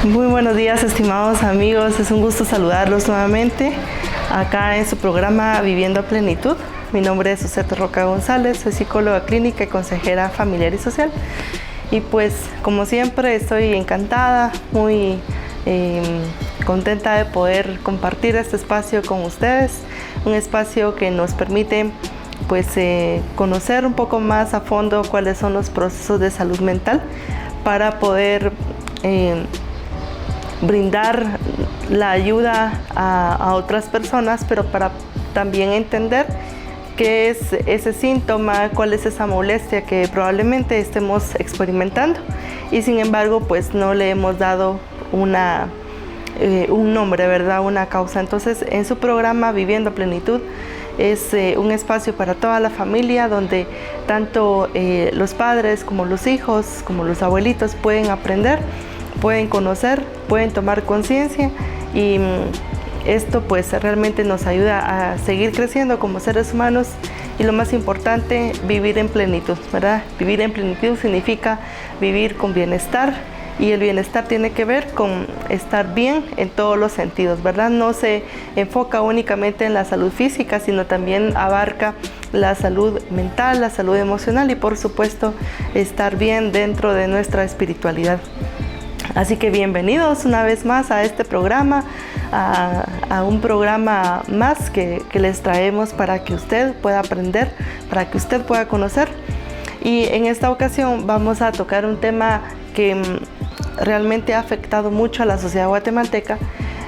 Muy buenos días, estimados amigos. Es un gusto saludarlos nuevamente acá en su programa Viviendo a Plenitud. Mi nombre es Suseta Roca González, soy psicóloga clínica y consejera familiar y social. Y pues, como siempre, estoy encantada, muy contenta de poder compartir este espacio con ustedes. Un espacio que nos permite pues conocer un poco más a fondo cuáles son los procesos de salud mental para poder brindar la ayuda a otras personas, pero para también entender qué es ese síntoma, cuál es esa molestia que probablemente estemos experimentando y sin embargo pues no le hemos dado un nombre, ¿verdad? Una causa. Entonces en su programa Viviendo a Plenitud es un espacio para toda la familia donde tanto los padres como los hijos, como los abuelitos pueden aprender, pueden conocer, pueden tomar conciencia y esto pues realmente nos ayuda a seguir creciendo como seres humanos y lo más importante, vivir en plenitud, ¿verdad? Vivir en plenitud significa vivir con bienestar y el bienestar tiene que ver con estar bien en todos los sentidos, ¿verdad? No se enfoca únicamente en la salud física, sino también abarca la salud mental, la salud emocional y por supuesto estar bien dentro de nuestra espiritualidad. Así que bienvenidos una vez más a este programa, a un programa más que les traemos para que usted pueda aprender, para que usted pueda conocer. Y en esta ocasión vamos a tocar un tema que realmente ha afectado mucho a la sociedad guatemalteca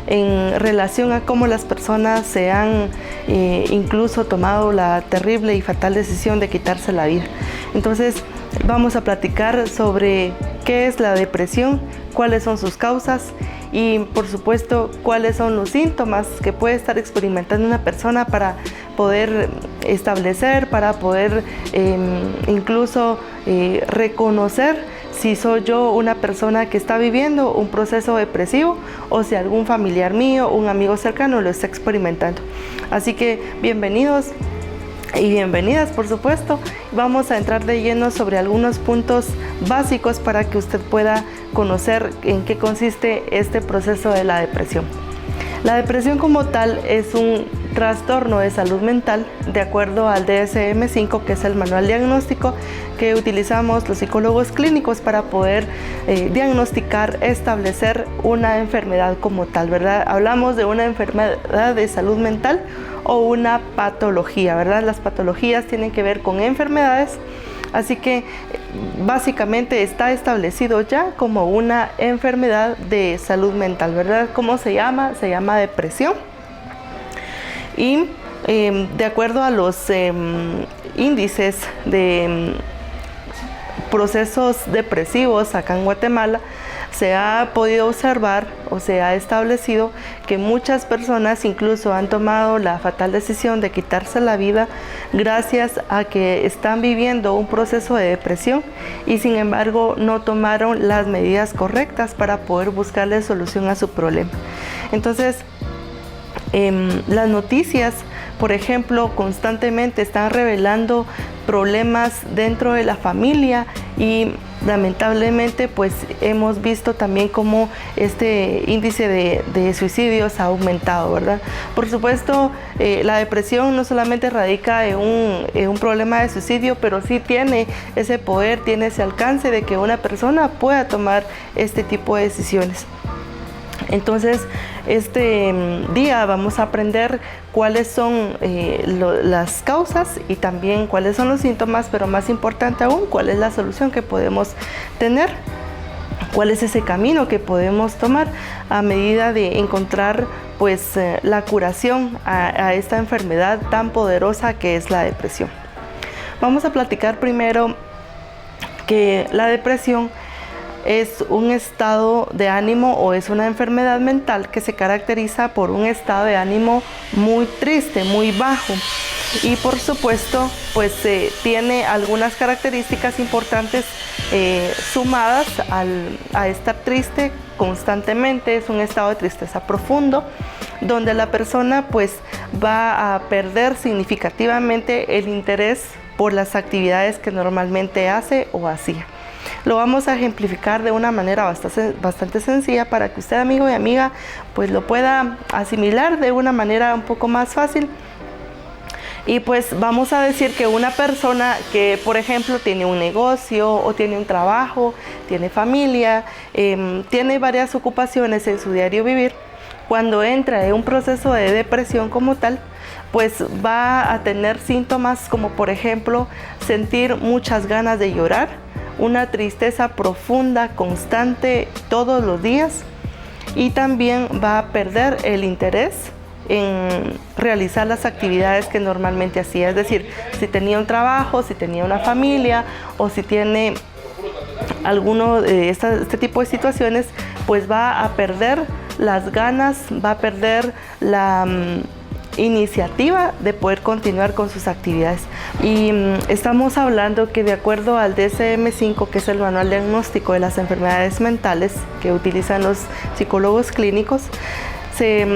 en relación a cómo las personas se han incluso tomado la terrible y fatal decisión de quitarse la vida. Entonces vamos a platicar sobre qué es la depresión, cuáles son sus causas y por supuesto cuáles son los síntomas que puede estar experimentando una persona para poder establecer, para poder incluso reconocer si soy yo una persona que está viviendo un proceso depresivo o si algún familiar mío, un amigo cercano lo está experimentando. Así que bienvenidos y bienvenidas, por supuesto. Vamos a entrar de lleno sobre algunos puntos básicos para que usted pueda conocer en qué consiste este proceso de la depresión. La depresión como tal es un trastorno de salud mental de acuerdo al DSM-5, que es el manual diagnóstico que utilizamos los psicólogos clínicos para poder diagnosticar, establecer una enfermedad como tal, ¿verdad? Hablamos de una enfermedad de salud mental o una patología, ¿verdad? Las patologías tienen que ver con enfermedades, así que básicamente está establecido ya como una enfermedad de salud mental, ¿verdad? ¿Cómo se llama? Se llama depresión. Y de acuerdo a los índices de procesos depresivos acá en Guatemala, se ha podido observar o se ha establecido que muchas personas incluso han tomado la fatal decisión de quitarse la vida gracias a que están viviendo un proceso de depresión y sin embargo no tomaron las medidas correctas para poder buscarle solución a su problema. Entonces, las noticias, por ejemplo, constantemente están revelando problemas dentro de la familia y lamentablemente pues hemos visto también cómo este índice de suicidios ha aumentado, ¿verdad? Por supuesto, la depresión no solamente radica en un problema de suicidio, pero sí tiene ese poder, tiene ese alcance de que una persona pueda tomar este tipo de decisiones. Entonces, este día vamos a aprender cuáles son las causas y también cuáles son los síntomas, pero más importante aún, cuál es la solución que podemos tener, cuál es ese camino que podemos tomar a medida de encontrar pues la curación a esta enfermedad tan poderosa que es la depresión. Vamos a platicar primero que la depresión es un estado de ánimo o es una enfermedad mental que se caracteriza por un estado de ánimo muy triste, muy bajo y por supuesto pues tiene algunas características importantes sumadas a estar triste constantemente. Es un estado de tristeza profundo donde la persona pues va a perder significativamente el interés por las actividades que normalmente hace o hacía. Lo vamos a ejemplificar de una manera bastante sencilla para que usted, amigo y amiga, pues lo pueda asimilar de una manera un poco más fácil. Y pues vamos a decir que una persona que, por ejemplo, tiene un negocio o tiene un trabajo, tiene familia, tiene varias ocupaciones en su diario vivir, cuando entra en un proceso de depresión como tal, pues va a tener síntomas como, por ejemplo, sentir muchas ganas de llorar, una tristeza profunda, constante, todos los días, y también va a perder el interés en realizar las actividades que normalmente hacía. Es decir, si tenía un trabajo, si tenía una familia o si tiene alguno de este tipo de situaciones, pues va a perder las ganas, va a perder la iniciativa de poder continuar con sus actividades. Y estamos hablando que de acuerdo al DSM-5, que es el manual diagnóstico de las enfermedades mentales que utilizan los psicólogos clínicos, se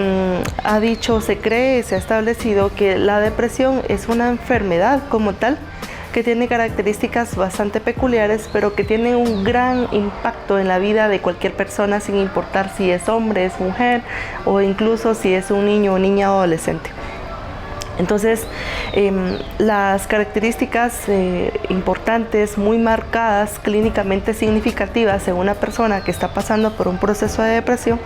ha dicho, se cree, se ha establecido que la depresión es una enfermedad como tal, que tiene características bastante peculiares, pero que tiene un gran impacto en la vida de cualquier persona, sin importar si es hombre, es mujer, o incluso si es un niño o niña o adolescente. Entonces, las características importantes, muy marcadas, clínicamente significativas en una persona que está pasando por un proceso de depresión,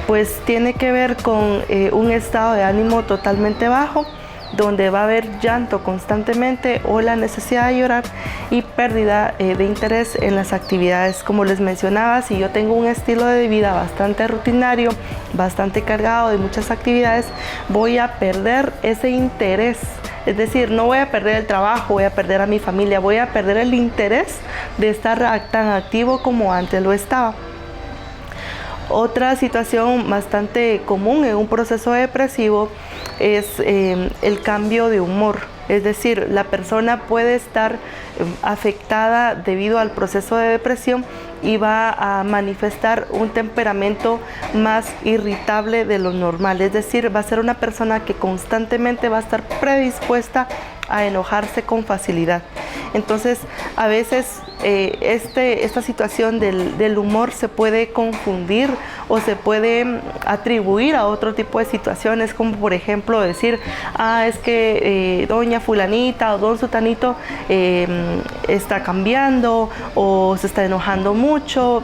pues tiene que ver con un estado de ánimo totalmente bajo, donde va a haber llanto constantemente o la necesidad de llorar y pérdida de interés en las actividades. Como les mencionaba, si yo tengo un estilo de vida bastante rutinario, bastante cargado de muchas actividades, voy a perder ese interés. Es decir, no voy a perder el trabajo, voy a perder a mi familia, voy a perder el interés de estar tan activo como antes lo estaba. Otra situación bastante común en un proceso depresivo es el cambio de humor. Es decir, la persona puede estar afectada debido al proceso de depresión y va a manifestar un temperamento más irritable de lo normal. Es decir, va a ser una persona que constantemente va a estar predispuesta a enojarse con facilidad. Entonces, a veces esta situación del humor se puede confundir o se puede atribuir a otro tipo de situaciones, como por ejemplo decir, es que doña fulanita o don sutanito está cambiando o se está enojando mucho,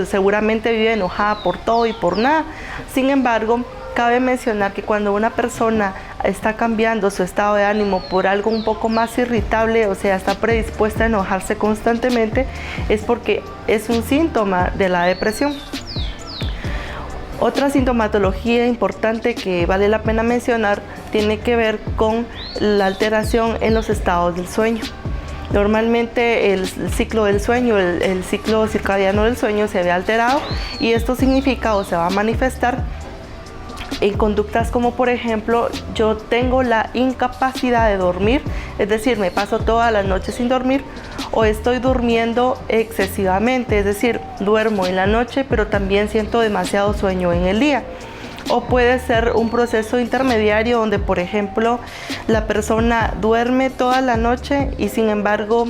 seguramente vive enojada por todo y por nada. Sin embargo, cabe mencionar que cuando una persona está cambiando su estado de ánimo por algo un poco más irritable, o sea, está predispuesta a enojarse constantemente, es porque es un síntoma de la depresión. Otra sintomatología importante que vale la pena mencionar tiene que ver con la alteración en los estados del sueño. Normalmente el ciclo del sueño, el ciclo circadiano del sueño se ve alterado, y esto significa o se va a manifestar en conductas como, por ejemplo, yo tengo la incapacidad de dormir, es decir, me paso toda la noche sin dormir, o estoy durmiendo excesivamente, es decir, duermo en la noche pero también siento demasiado sueño en el día. O puede ser un proceso intermediario donde, por ejemplo, la persona duerme toda la noche y sin embargo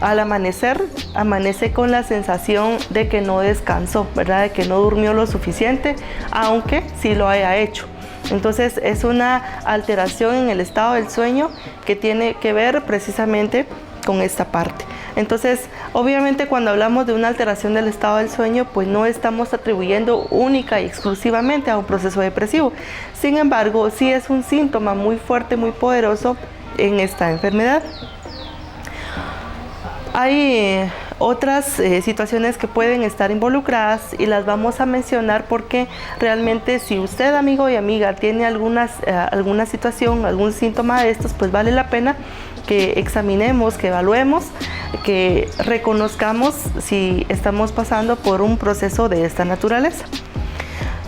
al amanecer, amanece con la sensación de que no descansó, ¿verdad? De que no durmió lo suficiente, aunque sí lo haya hecho. Entonces es una alteración en el estado del sueño que tiene que ver precisamente con esta parte. Entonces, obviamente cuando hablamos de una alteración del estado del sueño, pues no estamos atribuyendo única y exclusivamente a un proceso depresivo. Sin embargo, sí es un síntoma muy fuerte, muy poderoso en esta enfermedad. Hay otras situaciones que pueden estar involucradas y las vamos a mencionar porque realmente si usted, amigo y amiga, tiene alguna situación, algún síntoma de estos, pues vale la pena que examinemos, que evaluemos, que reconozcamos si estamos pasando por un proceso de esta naturaleza.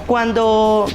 Cuando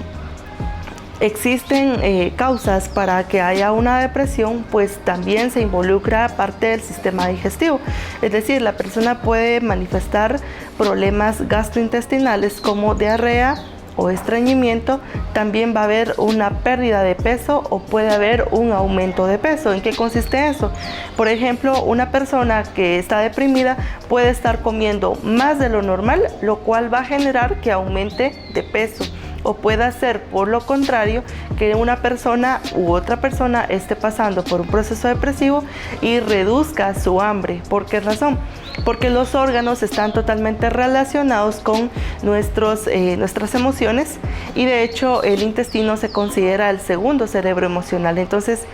existen causas para que haya una depresión, pues también se involucra parte del sistema digestivo. Es decir, la persona puede manifestar problemas gastrointestinales como diarrea o estreñimiento, también va a haber una pérdida de peso o puede haber un aumento de peso. ¿En qué consiste eso? Por ejemplo, una persona que está deprimida puede estar comiendo más de lo normal, lo cual va a generar que aumente de peso. O puede ser, por lo contrario, que una persona u otra persona esté pasando por un proceso depresivo y reduzca su hambre. ¿Por qué razón? Porque los órganos están totalmente relacionados con nuestras emociones, y de hecho el intestino se considera el segundo cerebro emocional. Entonces,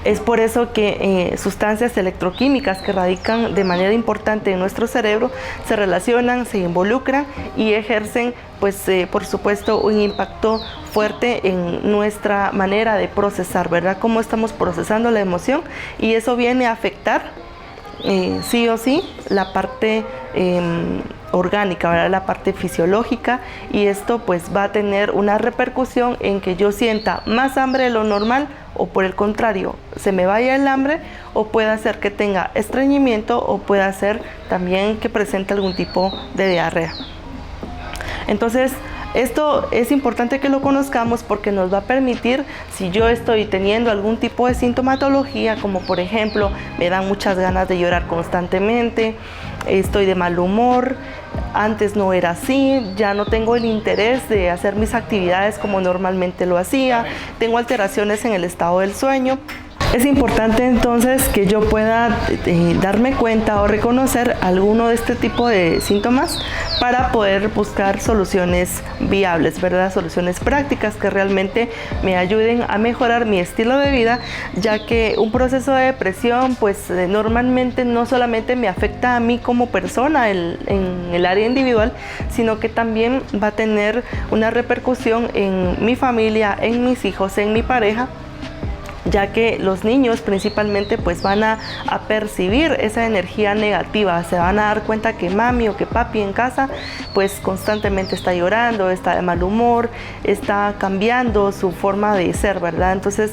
es por eso que sustancias electroquímicas que radican de manera importante en nuestro cerebro se relacionan, se involucran y ejercen, pues, por supuesto, un impacto fuerte en nuestra manera de procesar, ¿verdad? Cómo estamos procesando la emoción, y eso viene a afectar sí o sí la parte orgánica, ¿verdad? La parte fisiológica, y esto pues va a tener una repercusión en que yo sienta más hambre de lo normal, o por el contrario, se me vaya el hambre, o puede hacer que tenga estreñimiento, o puede hacer también que presente algún tipo de diarrea. Entonces, esto es importante que lo conozcamos porque nos va a permitir, si yo estoy teniendo algún tipo de sintomatología, como por ejemplo, me dan muchas ganas de llorar constantemente, estoy de mal humor, antes no era así, ya no tengo el interés de hacer mis actividades como normalmente lo hacía, tengo alteraciones en el estado del sueño. Es importante entonces que yo pueda darme cuenta o reconocer alguno de este tipo de síntomas para poder buscar soluciones viables, ¿verdad? Soluciones prácticas que realmente me ayuden a mejorar mi estilo de vida, ya que un proceso de depresión pues normalmente no solamente me afecta a mí como persona en el área individual, sino que también va a tener una repercusión en mi familia, en mis hijos, en mi pareja, ya que los niños principalmente pues van a percibir esa energía negativa, se van a dar cuenta que mami o que papi en casa pues constantemente está llorando, está de mal humor, está cambiando su forma de ser, ¿verdad? Entonces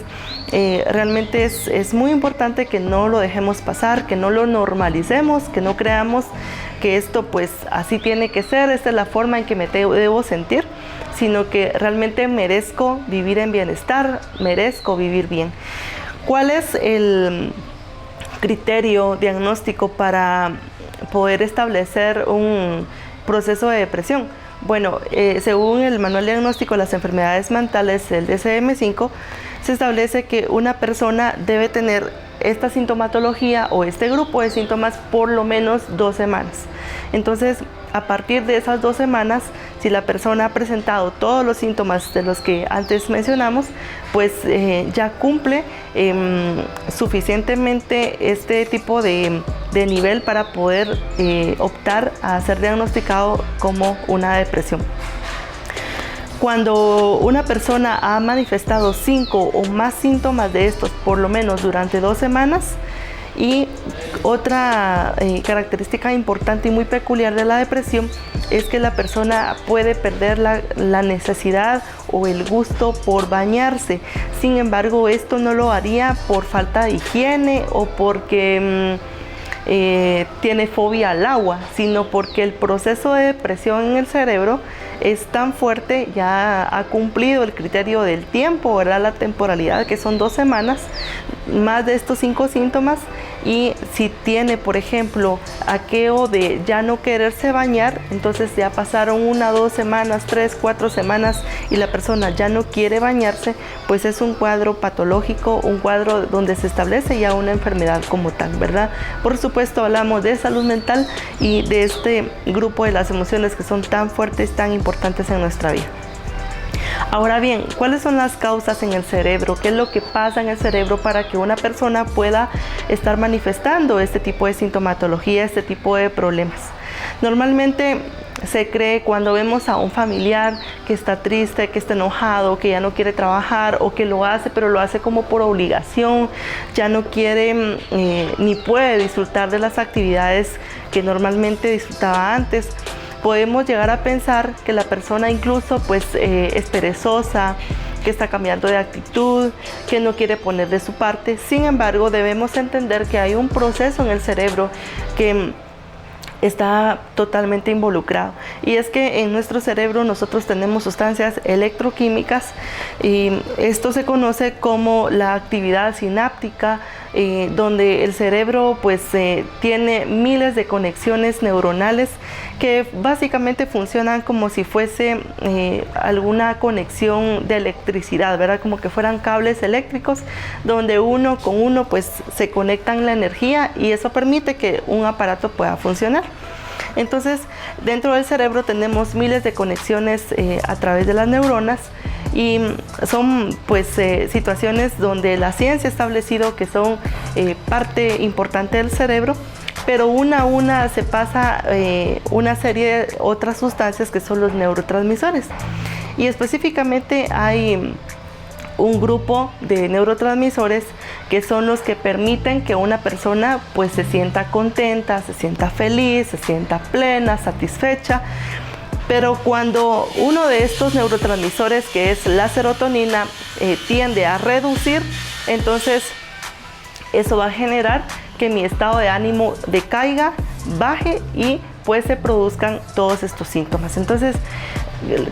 realmente es muy importante que no lo dejemos pasar, que no lo normalicemos, que no creamos que esto pues así tiene que ser, esta es la forma en que me debo sentir, sino que realmente merezco vivir en bienestar, merezco vivir bien. ¿Cuál es el criterio diagnóstico para poder establecer un proceso de depresión? Bueno, según el Manual Diagnóstico de las Enfermedades Mentales, el DSM-5, se establece que una persona debe tener esta sintomatología o este grupo de síntomas por lo menos 2 semanas. Entonces, a partir de esas 2 semanas, si la persona ha presentado todos los síntomas de los que antes mencionamos, pues ya cumple suficientemente este tipo de nivel para poder optar a ser diagnosticado como una depresión. Cuando una persona ha manifestado 5 o más síntomas de estos, por lo menos durante 2 semanas, y otra característica importante y muy peculiar de la depresión es que la persona puede perder la necesidad o el gusto por bañarse. Sin embargo, esto no lo haría por falta de higiene o porque tiene fobia al agua, sino porque el proceso de depresión en el cerebro es tan fuerte, ya ha cumplido el criterio del tiempo, ¿verdad? La temporalidad, que son 2 semanas, más de estos 5 síntomas, y si tiene, por ejemplo, aquello de ya no quererse bañar, entonces ya pasaron 1, 2 semanas, 3, 4 semanas y la persona ya no quiere bañarse, pues es un cuadro patológico, un cuadro donde se establece ya una enfermedad como tal, ¿verdad? Por supuesto, hablamos de salud mental y de este grupo de las emociones que son tan fuertes, tan importantes en nuestra vida. Ahora bien, ¿cuáles son las causas en el cerebro? ¿Qué es lo que pasa en el cerebro para que una persona pueda estar manifestando este tipo de sintomatología, este tipo de problemas? Normalmente se cree cuando vemos a un familiar que está triste, que está enojado, que ya no quiere trabajar o que lo hace, pero lo hace como por obligación, ya no quiere ni puede disfrutar de las actividades que normalmente disfrutaba antes. Podemos llegar a pensar que la persona incluso pues es perezosa, que está cambiando de actitud, que no quiere poner de su parte. Sin embargo, debemos entender que hay un proceso en el cerebro que está totalmente involucrado. Y es que en nuestro cerebro nosotros tenemos sustancias electroquímicas y esto se conoce como la actividad sináptica, donde el cerebro pues tiene miles de conexiones neuronales que básicamente funcionan como si fuese alguna conexión de electricidad, ¿verdad? Como que fueran cables eléctricos donde uno con uno pues se conectan la energía y eso permite que un aparato pueda funcionar. Entonces, dentro del cerebro tenemos miles de conexiones a través de las neuronas y son pues situaciones donde la ciencia ha establecido que son parte importante del cerebro, pero una a una se pasa una serie de otras sustancias que son los neurotransmisores. Y específicamente hay un grupo de neurotransmisores que son los que permiten que una persona pues se sienta contenta, se sienta feliz, se sienta plena, satisfecha. Pero cuando uno de estos neurotransmisores, que es la serotonina, tiende a reducir, entonces eso va a generar que mi estado de ánimo decaiga, baje y pues se produzcan todos estos síntomas. Entonces,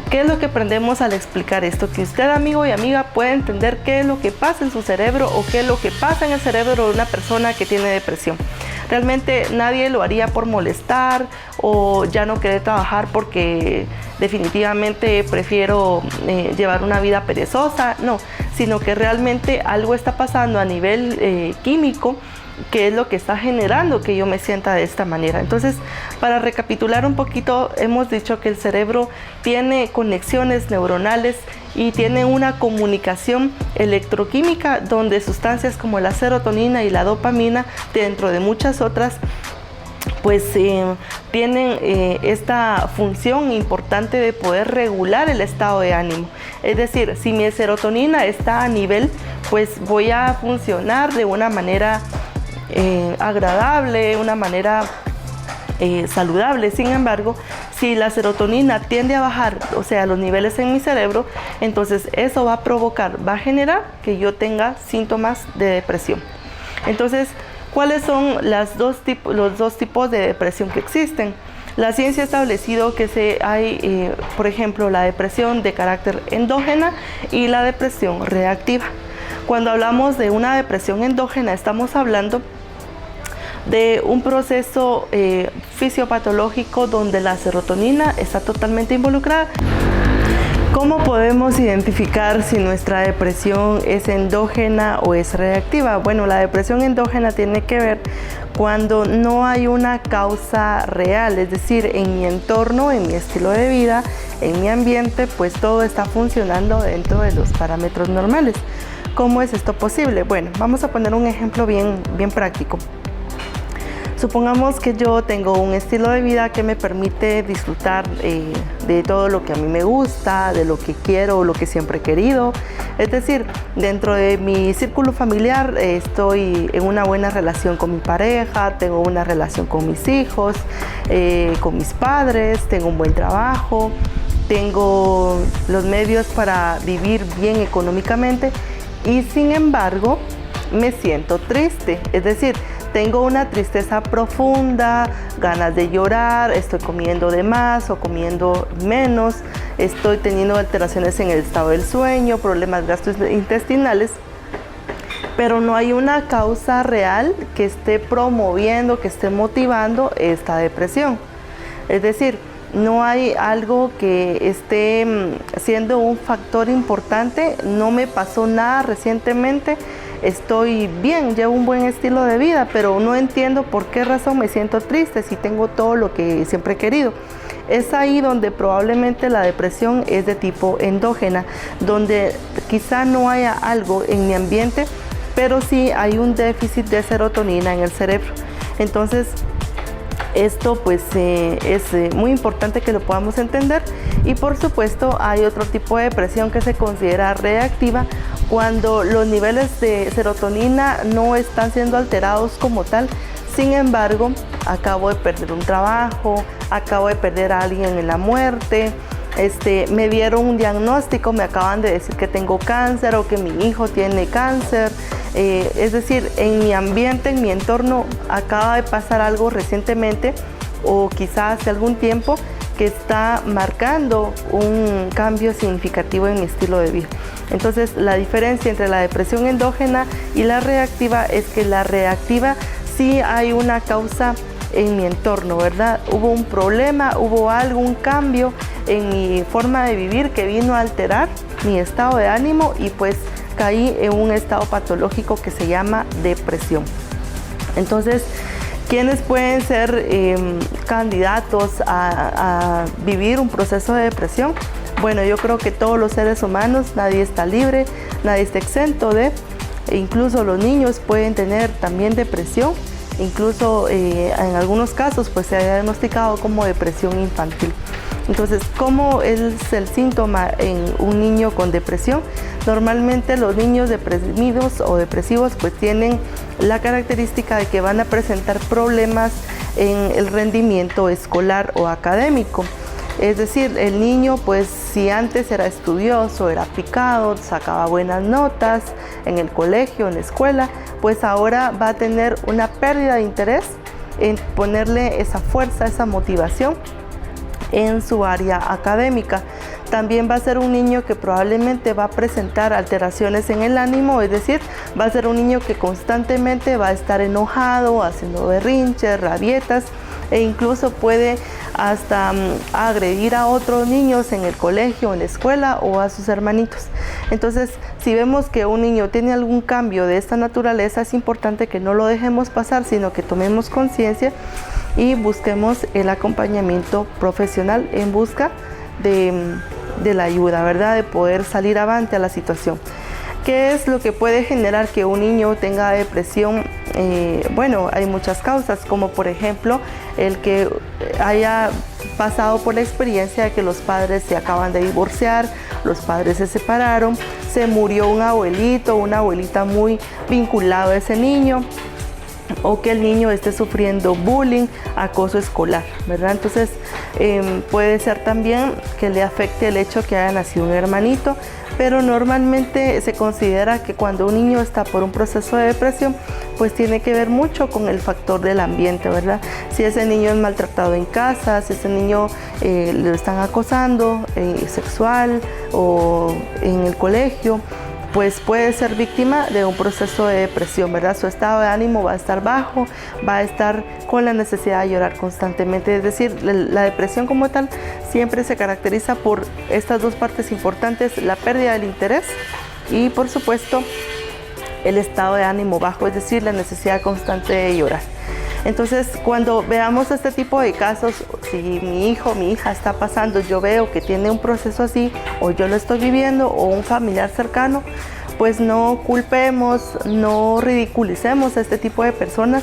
¿qué es lo que aprendemos al explicar esto? Que usted, amigo y amiga, puede entender qué es lo que pasa en su cerebro o qué es lo que pasa en el cerebro de una persona que tiene depresión. Realmente nadie lo haría por molestar o ya no querer trabajar porque definitivamente prefiero llevar una vida perezosa, no, sino que realmente algo está pasando a nivel químico, que es lo que está generando que yo me sienta de esta manera. Entonces, para recapitular un poquito, hemos dicho que el cerebro tiene conexiones neuronales y tiene una comunicación electroquímica donde sustancias como la serotonina y la dopamina, dentro de muchas otras, pues tienen esta función importante de poder regular el estado de ánimo. Es decir, si mi serotonina está a nivel, pues voy a funcionar de una manera agradable, una manera saludable. Sin embargo, si la serotonina tiende a bajar, o sea, los niveles en mi cerebro, entonces eso va a provocar, va a generar que yo tenga síntomas de depresión. Entonces, ¿cuáles son los dos tipos de depresión que existen? La ciencia ha establecido que hay, por ejemplo, la depresión de carácter endógena y la depresión reactiva. Cuando hablamos de una depresión endógena, estamos hablando de un proceso fisiopatológico donde la serotonina está totalmente involucrada. ¿Cómo podemos identificar si nuestra depresión es endógena o es reactiva? Bueno, la depresión endógena tiene que ver cuando no hay una causa real, es decir, en mi entorno, en mi estilo de vida, en mi ambiente, pues todo está funcionando dentro de los parámetros normales. ¿Cómo es esto posible? Bueno, vamos a poner un ejemplo bien práctico. Supongamos que yo tengo un estilo de vida que me permite disfrutar de todo lo que a mí me gusta, de lo que quiero o lo que siempre he querido. Es decir, dentro de mi círculo familiar estoy en una buena relación con mi pareja, tengo una relación con mis hijos, con mis padres, tengo un buen trabajo, tengo los medios para vivir bien económicamente y sin embargo me siento triste. Es decir, tengo una tristeza profunda, ganas de llorar, estoy comiendo de más o comiendo menos, estoy teniendo alteraciones en el estado del sueño, problemas gastrointestinales, pero no hay una causa real que esté promoviendo, que esté motivando esta depresión. Es decir, no hay algo que esté siendo un factor importante, no me pasó nada recientemente, estoy bien, llevo un buen estilo de vida, pero no entiendo por qué razón me siento triste si tengo todo lo que siempre he querido. Es ahí donde probablemente la depresión es de tipo endógena, donde quizá no haya algo en mi ambiente, pero sí hay un déficit de serotonina en el cerebro. Entonces, esto pues es muy importante que lo podamos entender. Y por supuesto hay otro tipo de depresión que se considera reactiva, cuando los niveles de serotonina no están siendo alterados como tal. Sin embargo, acabo de perder un trabajo, acabo de perder a alguien en la muerte, me dieron un diagnóstico, me acaban de decir que tengo cáncer o que mi hijo tiene cáncer. Es decir, en mi ambiente, en mi entorno, acaba de pasar algo recientemente o quizás hace algún tiempo que está marcando un cambio significativo en mi estilo de vida. Entonces, la diferencia entre la depresión endógena y la reactiva es que la reactiva sí hay una causa en mi entorno, ¿verdad? Hubo un problema, hubo algún cambio en mi forma de vivir que vino a alterar mi estado de ánimo y pues caí en un estado patológico que se llama depresión. Entonces, ¿quiénes pueden ser candidatos a vivir un proceso de depresión? Bueno, yo creo que todos los seres humanos, nadie está libre, nadie está exento de, incluso los niños pueden tener también depresión. Incluso en algunos casos pues se ha diagnosticado como depresión infantil. Entonces, ¿cómo es el síntoma en un niño con depresión? Normalmente los niños deprimidos o depresivos pues tienen la característica de que van a presentar problemas en el rendimiento escolar o académico. Es decir, el niño pues si antes era estudioso, era aplicado, sacaba buenas notas en el colegio, en la escuela, pues ahora va a tener una pérdida de interés en ponerle esa fuerza, esa motivación en su área académica. También va a ser un niño que probablemente va a presentar alteraciones en el ánimo, es decir, va a ser un niño que constantemente va a estar enojado, haciendo berrinches, rabietas, e incluso puede hasta agredir a otros niños en el colegio, en la escuela o a sus hermanitos. Entonces, si vemos que un niño tiene algún cambio de esta naturaleza, es importante que no lo dejemos pasar, sino que tomemos conciencia y busquemos el acompañamiento profesional en busca de la ayuda, ¿verdad? De poder salir avante a la situación. ¿Qué es lo que puede generar que un niño tenga depresión? Bueno, hay muchas causas, como por ejemplo el que haya pasado por la experiencia de que los padres se acaban de divorciar, los padres se separaron, se murió un abuelito o una abuelita muy vinculado a ese niño, o que el niño esté sufriendo bullying, acoso escolar, ¿verdad? Entonces puede ser también que le afecte el hecho que haya nacido un hermanito, pero normalmente se considera que cuando un niño está por un proceso de depresión, pues tiene que ver mucho con el factor del ambiente, ¿verdad? Si ese niño es maltratado en casa, si ese niño lo están acosando sexual o en el colegio, pues puede ser víctima de un proceso de depresión, ¿verdad? Su estado de ánimo va a estar bajo, va a estar con la necesidad de llorar constantemente. Es decir, la depresión como tal siempre se caracteriza por estas dos partes importantes, la pérdida del interés y, por supuesto, el estado de ánimo bajo, es decir, la necesidad constante de llorar. Entonces, cuando veamos este tipo de casos, si mi hijo o mi hija está pasando, yo veo que tiene un proceso así, o yo lo estoy viviendo, o un familiar cercano, pues no culpemos, no ridiculicemos a este tipo de personas,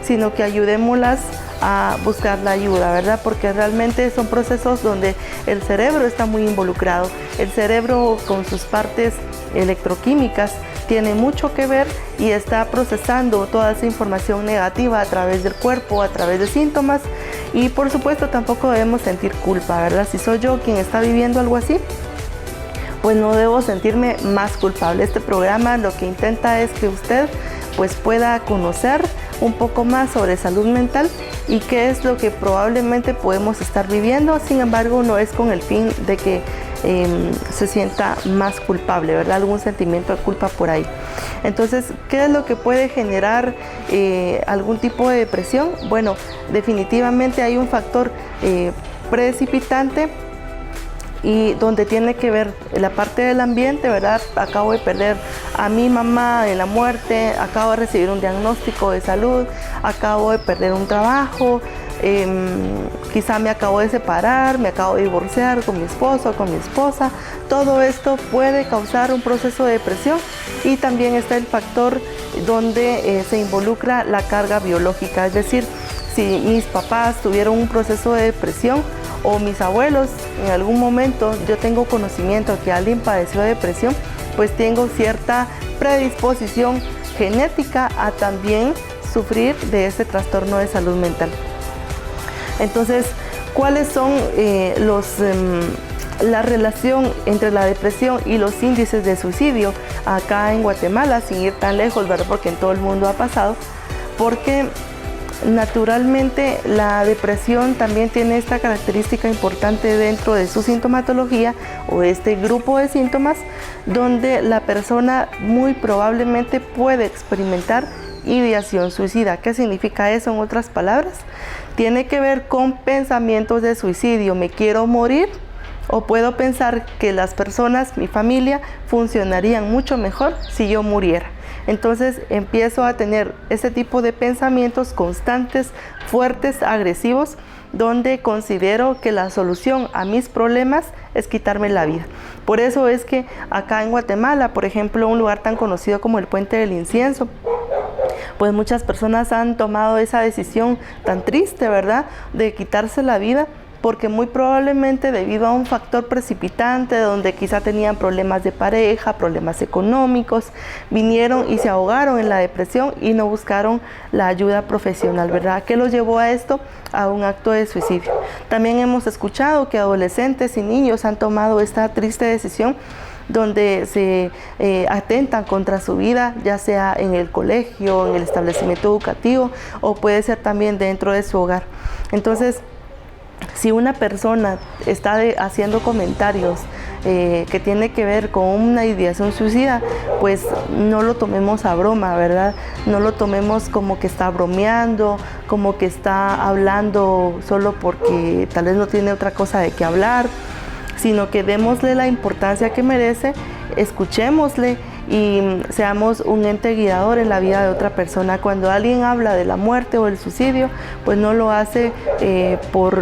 sino que ayudémoslas a buscar la ayuda, ¿verdad? Porque realmente son procesos donde el cerebro está muy involucrado. El cerebro con sus partes electroquímicas tiene mucho que ver y está procesando toda esa información negativa a través del cuerpo, a través de síntomas, y por supuesto tampoco debemos sentir culpa, ¿verdad? Si soy yo quien está viviendo algo así, pues no debo sentirme más culpable. Este programa lo que intenta es que usted pues pueda conocer un poco más sobre salud mental y qué es lo que probablemente podemos estar viviendo. Sin embargo, no es con el fin de que se sienta más culpable, ¿verdad? Algún sentimiento de culpa por ahí. Entonces, ¿qué es lo que puede generar algún tipo de depresión? Bueno, definitivamente hay un factor precipitante y donde tiene que ver la parte del ambiente, ¿verdad? Acabo de perder a mi mamá en la muerte, acabo de recibir un diagnóstico de salud, acabo de perder un trabajo, quizá me acabo de separar, me acabo de divorciar con mi esposo, con mi esposa. Todo esto puede causar un proceso de depresión, y también está el factor donde se involucra la carga biológica, es decir, si mis papás tuvieron un proceso de depresión o mis abuelos en algún momento, yo tengo conocimiento de que alguien padeció de depresión, pues tengo cierta predisposición genética a también sufrir de este trastorno de salud mental. Entonces, ¿cuáles son la relación entre la depresión y los índices de suicidio acá en Guatemala, sin ir tan lejos, ¿verdad? Porque en todo el mundo ha pasado, porque Naturalmente, la depresión también tiene esta característica importante dentro de su sintomatología o este grupo de síntomas, donde la persona muy probablemente puede experimentar ideación suicida. ¿Qué significa eso en otras palabras? Tiene que ver con pensamientos de suicidio. Me quiero morir, o puedo pensar que las personas, mi familia, funcionarían mucho mejor si yo muriera. Entonces empiezo a tener ese tipo de pensamientos constantes, fuertes, agresivos, donde considero que la solución a mis problemas es quitarme la vida. Por eso es que acá en Guatemala, por ejemplo, un lugar tan conocido como el Puente del Incienso, pues muchas personas han tomado esa decisión tan triste, ¿verdad?, de quitarse la vida, porque muy probablemente debido a un factor precipitante donde quizá tenían problemas de pareja, problemas económicos, vinieron y se ahogaron en la depresión y no buscaron la ayuda profesional, ¿verdad? ¿Qué los llevó a esto? A un acto de suicidio. También hemos escuchado que adolescentes y niños han tomado esta triste decisión donde se atentan contra su vida, ya sea en el colegio, en el establecimiento educativo, o puede ser también dentro de su hogar. Entonces, si una persona está haciendo comentarios que tiene que ver con una ideación suicida, pues no lo tomemos a broma, ¿verdad? No lo tomemos como que está bromeando, como que está hablando solo porque tal vez no tiene otra cosa de qué hablar, sino que démosle la importancia que merece, escuchémosle y seamos un ente guiador en la vida de otra persona. Cuando alguien habla de la muerte o el suicidio, pues no lo hace por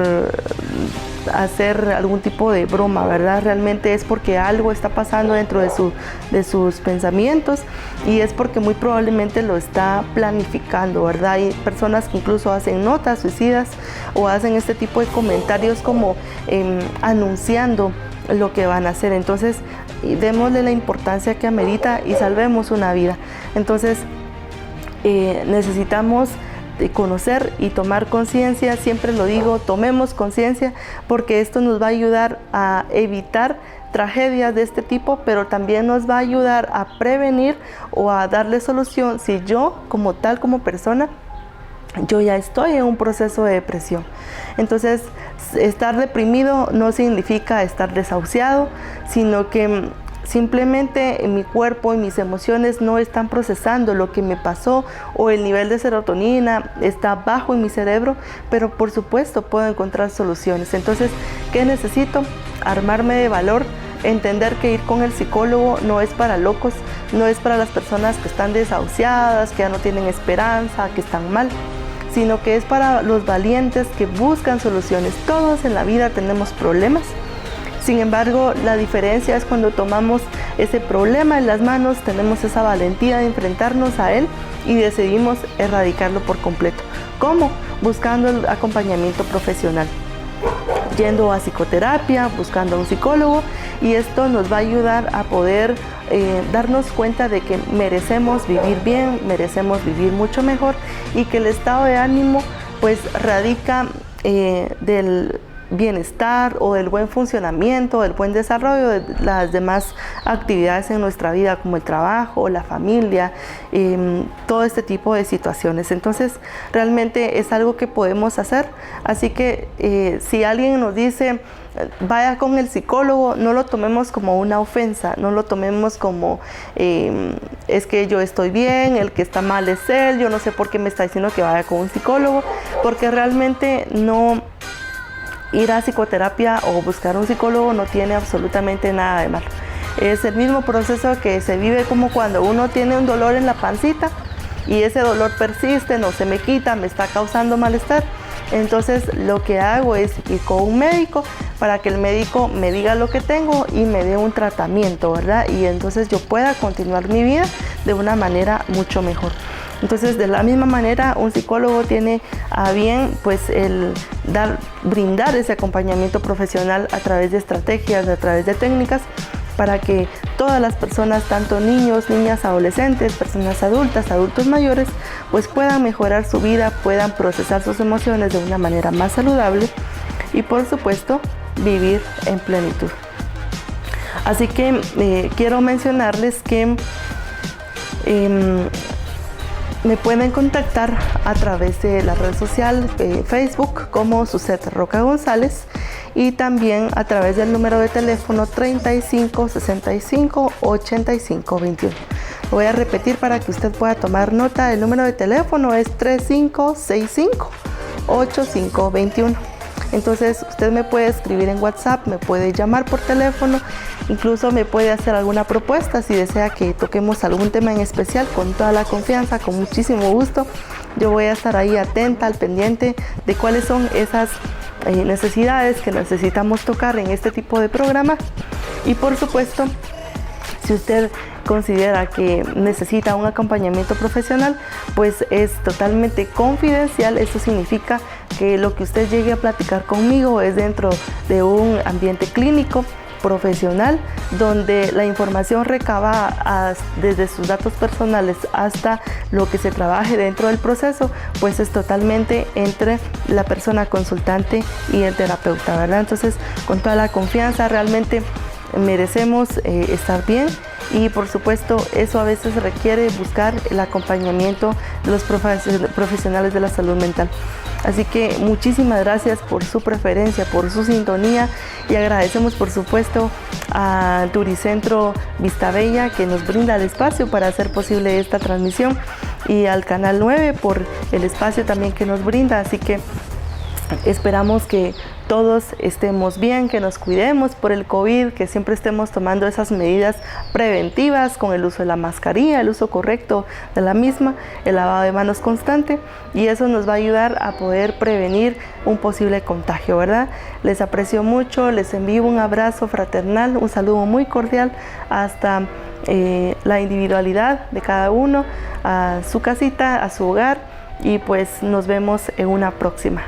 hacer algún tipo de broma, ¿verdad? Realmente es porque algo está pasando dentro de sus pensamientos, y es porque muy probablemente lo está planificando, ¿verdad? Hay personas que incluso hacen notas suicidas o hacen este tipo de comentarios como anunciando lo que van a hacer. Entonces, démosle la importancia que amerita y salvemos una vida. Entonces, necesitamos conocer y tomar conciencia. Siempre lo digo, tomemos conciencia, porque esto nos va a ayudar a evitar tragedias de este tipo, pero también nos va a ayudar a prevenir o a darle solución si yo como persona, yo ya estoy en un proceso de depresión. Entonces, estar deprimido no significa estar desahuciado, sino que simplemente mi cuerpo y mis emociones no están procesando lo que me pasó, o el nivel de serotonina está bajo en mi cerebro, pero por supuesto puedo encontrar soluciones. Entonces, ¿qué necesito? Armarme de valor, entender que ir con el psicólogo no es para locos, no es para las personas que están desahuciadas, que ya no tienen esperanza, que están mal, sino que es para los valientes que buscan soluciones. Todos en la vida tenemos problemas. Sin embargo, la diferencia es cuando tomamos ese problema en las manos, tenemos esa valentía de enfrentarnos a él y decidimos erradicarlo por completo. ¿Cómo? Buscando el acompañamiento profesional, yendo a psicoterapia, buscando a un psicólogo, y esto nos va a ayudar a poder darnos cuenta de que merecemos vivir bien, merecemos vivir mucho mejor, y que el estado de ánimo pues radica del bienestar o del buen funcionamiento, del buen desarrollo de las demás actividades en nuestra vida, como el trabajo, la familia, todo este tipo de situaciones. Entonces, realmente es algo que podemos hacer. Así que si alguien nos dice vaya con el psicólogo, no lo tomemos como una ofensa, no lo tomemos como es que yo estoy bien, el que está mal es él, yo no sé por qué me está diciendo que vaya con un psicólogo, porque realmente no. Ir a psicoterapia o buscar un psicólogo no tiene absolutamente nada de malo. Es el mismo proceso que se vive como cuando uno tiene un dolor en la pancita y ese dolor persiste, no se me quita, me está causando malestar. Entonces lo que hago es ir con un médico para que el médico me diga lo que tengo y me dé un tratamiento, ¿verdad? Y entonces yo pueda continuar mi vida de una manera mucho mejor. Entonces, de la misma manera, un psicólogo tiene a bien pues brindar ese acompañamiento profesional a través de estrategias, a través de técnicas, para que todas las personas, tanto niños, niñas, adolescentes, personas adultas, adultos mayores, pues puedan mejorar su vida, puedan procesar sus emociones de una manera más saludable y, por supuesto, vivir en plenitud. Así que quiero mencionarles que me pueden contactar a través de la red social Facebook como Suzette Roca González y también a través del número de teléfono 35 65 85 21. Lo voy a repetir para que usted pueda tomar nota. El número de teléfono es 3565 8521. Entonces usted me puede escribir en WhatsApp, me puede llamar por teléfono, incluso me puede hacer alguna propuesta si desea que toquemos algún tema en especial, con toda la confianza, con muchísimo gusto. Yo voy a estar ahí atenta, al pendiente de cuáles son esas necesidades que necesitamos tocar en este tipo de programa. Y por supuesto, si usted considera que necesita un acompañamiento profesional, pues es totalmente confidencial. Eso significa que lo que usted llegue a platicar conmigo es dentro de un ambiente clínico profesional, donde la información recabada desde sus datos personales hasta lo que se trabaje dentro del proceso, pues es totalmente entre la persona consultante y el terapeuta, ¿verdad? Entonces, con toda la confianza, realmente merecemos estar bien. Y por supuesto, eso a veces requiere buscar el acompañamiento de los profesionales de la salud mental. Así que muchísimas gracias por su preferencia, por su sintonía, y agradecemos por supuesto a Turicentro Vistabella, que nos brinda el espacio para hacer posible esta transmisión, y al Canal 9 por el espacio también que nos brinda. Así que esperamos que todos estemos bien, que nos cuidemos por el COVID, que siempre estemos tomando esas medidas preventivas con el uso de la mascarilla, el uso correcto de la misma, el lavado de manos constante, y eso nos va a ayudar a poder prevenir un posible contagio, ¿verdad? Les aprecio mucho, les envío un abrazo fraternal, un saludo muy cordial hasta la individualidad de cada uno, a su casita, a su hogar, y pues nos vemos en una próxima.